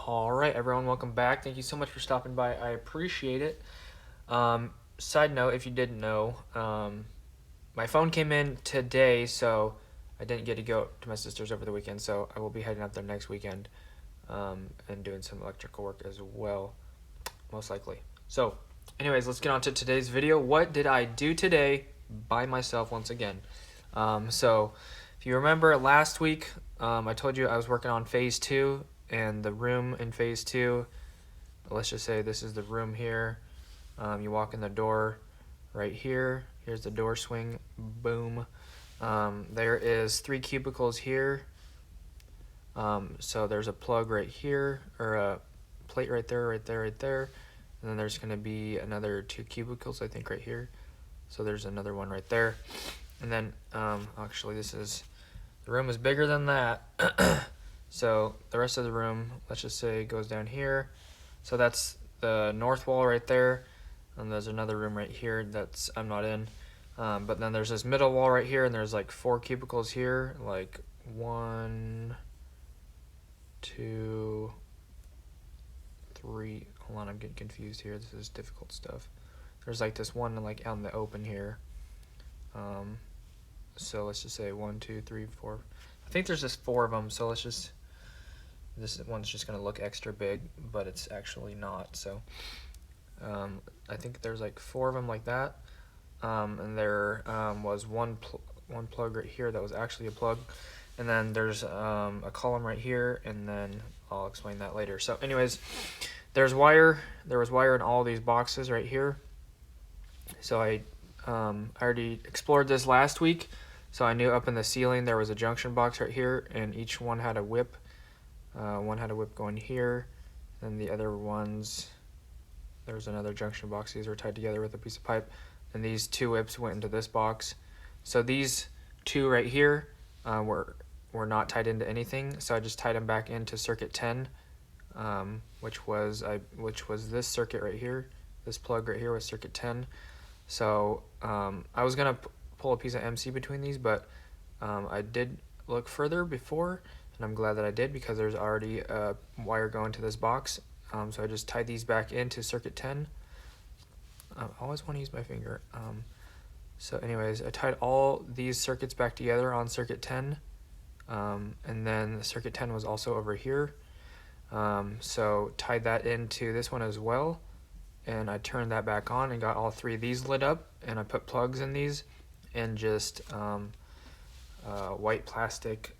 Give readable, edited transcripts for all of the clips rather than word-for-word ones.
All right, everyone, welcome back. Thank you so much for stopping by. I appreciate it. Side note, if you didn't know, my phone came in today, so I didn't get to go to my sister's over the weekend, so I will be heading up there next weekend and doing some electrical work as well, most likely. So, anyways, let's get on to today's video. What did I do today by myself once again? So, if you remember last week, I told you I was working on phase 2, and the room in phase 2, let's just say this is the room here. You walk in the door right here. Here's the door swing. Boom. There is 3 cubicles here. So there's a plug right here, or a plate right there, right there, right there. And then there's going to be another 2 cubicles, I think, right here. So there's another one right there. And then, actually, the room is bigger than that. So the rest of the room, let's just say, goes down here. So that's the north wall right there. And there's another room right here that's I'm not in. But then there's this middle wall right here, and there's like 4 cubicles here. Like 1, 2, 3. Hold on, I'm getting confused here. This is difficult stuff. There's like this one like out in the open here. So let's just say 1, 2, 3, 4. I think there's just 4 of them. So this one's just gonna look extra big, but it's actually not. So I think there's like 4 of them like that. And there was one plug right here that was actually a plug. And then there's a column right here, and then I'll explain that later. So anyways, there was wire in all these boxes right here. So I already explored this last week. So I knew up in the ceiling there was a junction box right here, and each one had a whip. One had a whip going here, and the other ones, there was another junction box. These were tied together with a piece of pipe, and these 2 whips went into this box. So these 2 right here were not tied into anything, so I just tied them back into circuit 10, which was this circuit right here. This plug right here was circuit 10. So I was gonna pull a piece of MC between these, but I did look further before, and I'm glad that I did, because there's already a wire going to this box. So I just tied these back into circuit 10. I always want to use my finger. So anyways, I tied all these circuits back together on circuit 10, and then circuit 10 was also over here. So tied that into this one as well, and I turned that back on and got all 3 of these lit up, and I put plugs in these, and just white plastic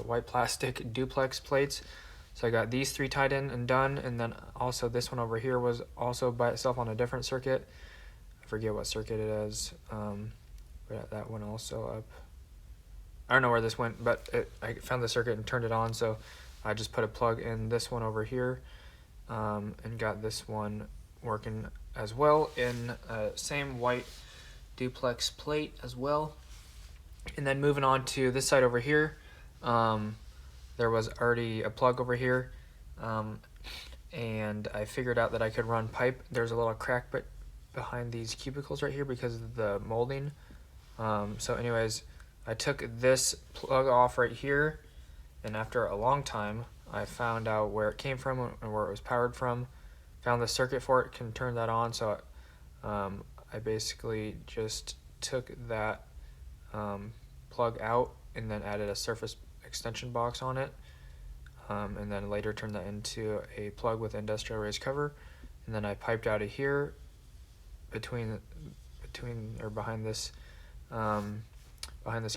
white plastic duplex plates. So I got these 3 tied in and done, and then also this one over here was also by itself on a different circuit. I forget what circuit it is. But that one also up. I don't know where this went, but I found the circuit and turned it on, so I just put a plug in this one over here, and got this one working as well in same white duplex plate as well. And then moving on to this side over here, there was already a plug over here, and I figured out that I could run pipe. There's a little crack behind these cubicles right here because of the molding. So anyways, I took this plug off right here, and after a long time I found out where it came from and where it was powered from, found the circuit for it, can turn that on. So I basically just took that plug out and then added a surface extension box on it, and then later turned that into a plug with industrial raised cover, and then I piped out of here between or behind this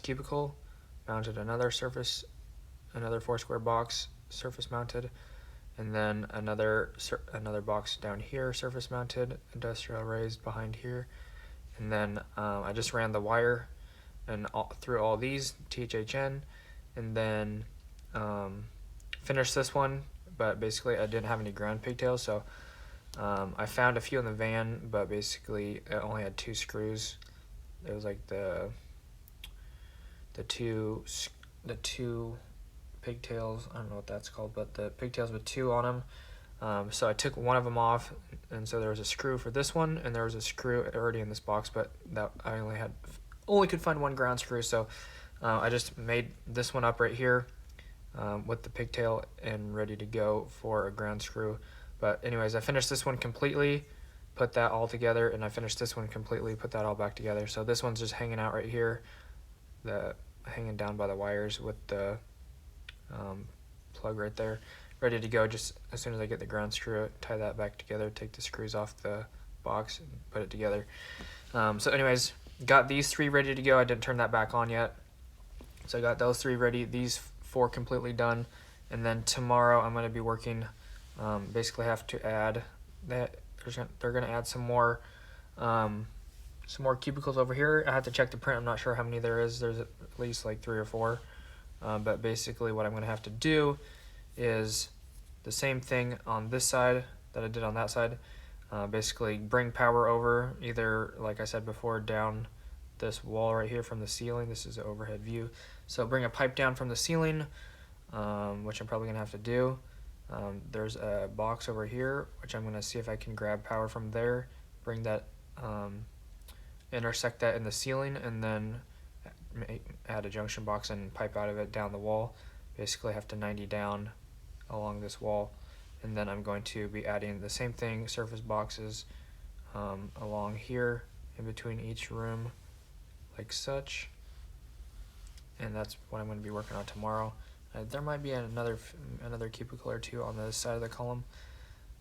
cubicle, mounted another 4 square box surface mounted, and then another box down here surface mounted, industrial raised behind here, and then I just ran the wire and through all these THHN, and then finished this one. But basically I didn't have any ground pigtails, so I found a few in the van, but basically it only had 2 screws. It was like the two pigtails, I don't know what that's called, but the pigtails with 2 on them. So I took one of them off, and so there was a screw for this one, and there was a screw already in this box, but that I only could find 1 ground screw. So I just made this one up right here, with the pigtail and ready to go for a ground screw. But anyways, I finished this one completely, put that all together, and I finished this one completely, put that all back together. So this one's just hanging out right here, hanging down by the wires with the plug right there, ready to go. Just as soon as I get the ground screw, tie that back together, take the screws off the box, and put it together. So anyways, got these 3 ready to go. I didn't turn that back on yet. So I got those 3 ready, these 4 completely done, and then tomorrow I'm going to be working. Basically have to add that. They're going to add some more cubicles over here. I have to check the print. I'm not sure how many there is. There's at least like 3 or 4. But basically what I'm going to have to do is the same thing on this side that I did on that side. Basically bring power over, either, like I said before, down this wall right here from the ceiling. This is an overhead view. So bring a pipe down from the ceiling, which I'm probably going to have to do. There's a box over here, which I'm going to see if I can grab power from there, bring that, intersect that in the ceiling, and then add a junction box and pipe out of it down the wall. Basically have to 90 down along this wall, and then I'm going to be adding the same thing, surface boxes along here in between each room like such, and that's what I'm going to be working on tomorrow. There might be another cubicle or 2 on the side of the column,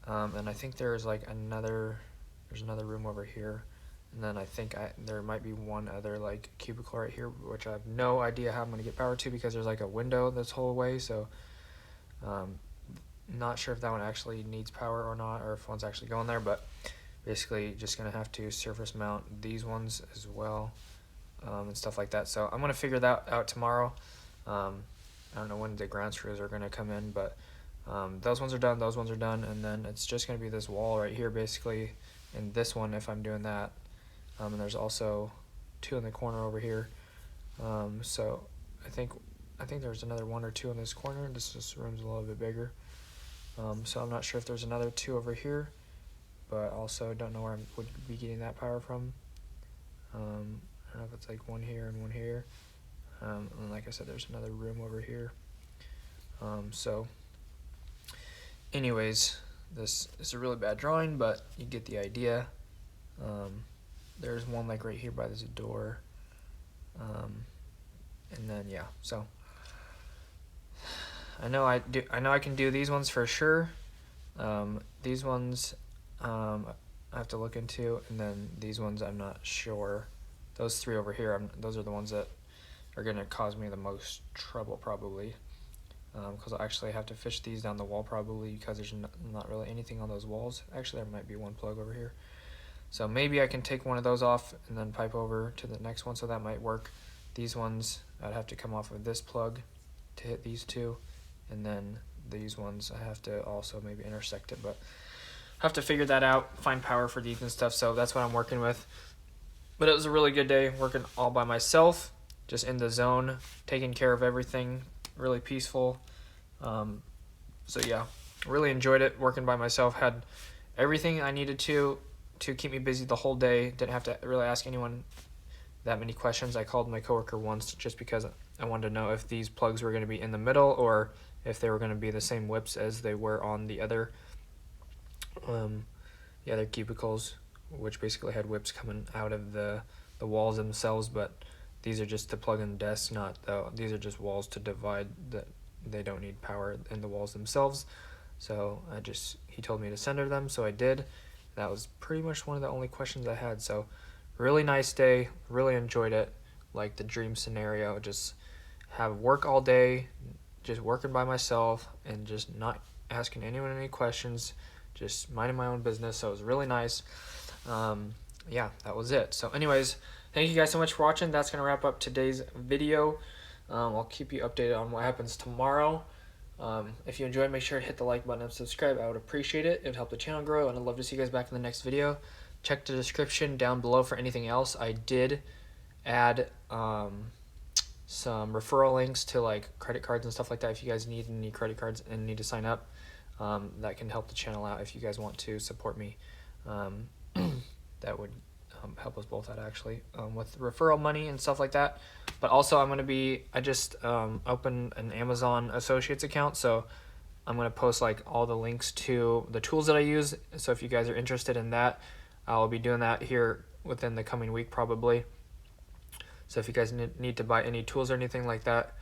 and I think there's like another room over here, and then I think there might be one other like cubicle right here, which I have no idea how I'm going to get power to because there's like a window this whole way. So not sure if that one actually needs power or not, or if one's actually going there, but basically just going to have to surface mount these ones as well, and stuff like that. So I'm going to figure that out tomorrow. I don't know when the ground screws are going to come in, but those ones are done, and then it's just going to be this wall right here basically, and this one if I'm doing that, and there's also 2 in the corner over here. So I think there's another 1 or 2 in this corner. This room's a little bit bigger, so I'm not sure if there's another 2 over here, but also don't know where I would be getting that power from. I don't know if it's like 1 here and 1 here. And like I said, there's another room over here. So anyways, this is a really bad drawing, but you get the idea. There's one like right here by this door. And then yeah, so I know I can do these ones for sure. These ones I have to look into, and then these ones I'm not sure. Those 3 over here, those are the ones that are going to cause me the most trouble probably, because I'll actually have to fish these down the wall probably, because there's not really anything on those walls. Actually, there might be 1 plug over here, so maybe I can take one of those off and then pipe over to the next one, so that might work. These ones I'd have to come off of this plug to hit these 2, and then these ones I have to also maybe intersect it, but have to figure that out, find power for these and stuff. So that's what I'm working with. But it was a really good day working all by myself, just in the zone, taking care of everything, really peaceful. So yeah, really enjoyed it working by myself. Had everything I needed to keep me busy the whole day. Didn't have to really ask anyone that many questions. I called my coworker once just because I wanted to know if these plugs were going to be in the middle or if they were going to be the same whips as they were on the other cubicles, which basically had whips coming out of the walls themselves, but these are just to plug in desks, these are just walls to divide, that they don't need power in the walls themselves. So he told me to center them, so I did. That was pretty much one of the only questions I had. So really nice day, really enjoyed it, like the dream scenario. Just have work all day, just working by myself and just not asking anyone any questions, just minding my own business. So it was really nice. Yeah, that was it. So anyways, thank you guys so much for watching. That's going to wrap up today's video. I'll keep you updated on what happens tomorrow. If you enjoyed, make sure to hit the like button and subscribe. I would appreciate it. It would help the channel grow, and I'd love to see you guys back in the next video. Check the description down below for anything else. I did add some referral links to like credit cards and stuff like that. If you guys need any credit cards and need to sign up, that can help the channel out if you guys want to support me. That would help us both out actually, with referral money and stuff like that. But also I just opened an Amazon Associates account, so I'm going to post like all the links to the tools that I use. So if you guys are interested in that, I'll be doing that here within the coming week probably. So if you guys need to buy any tools or anything like that,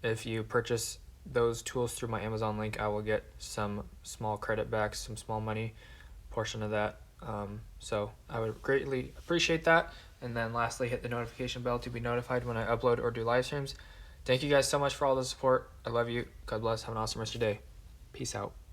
if you purchase those tools through my Amazon link, I will get some small credit back, some small money portion of that. So I would greatly appreciate that. And then lastly, hit the notification bell to be notified when I upload or do live streams. Thank you guys so much for all the support. I love you. God bless. Have an awesome rest of your day. Peace out.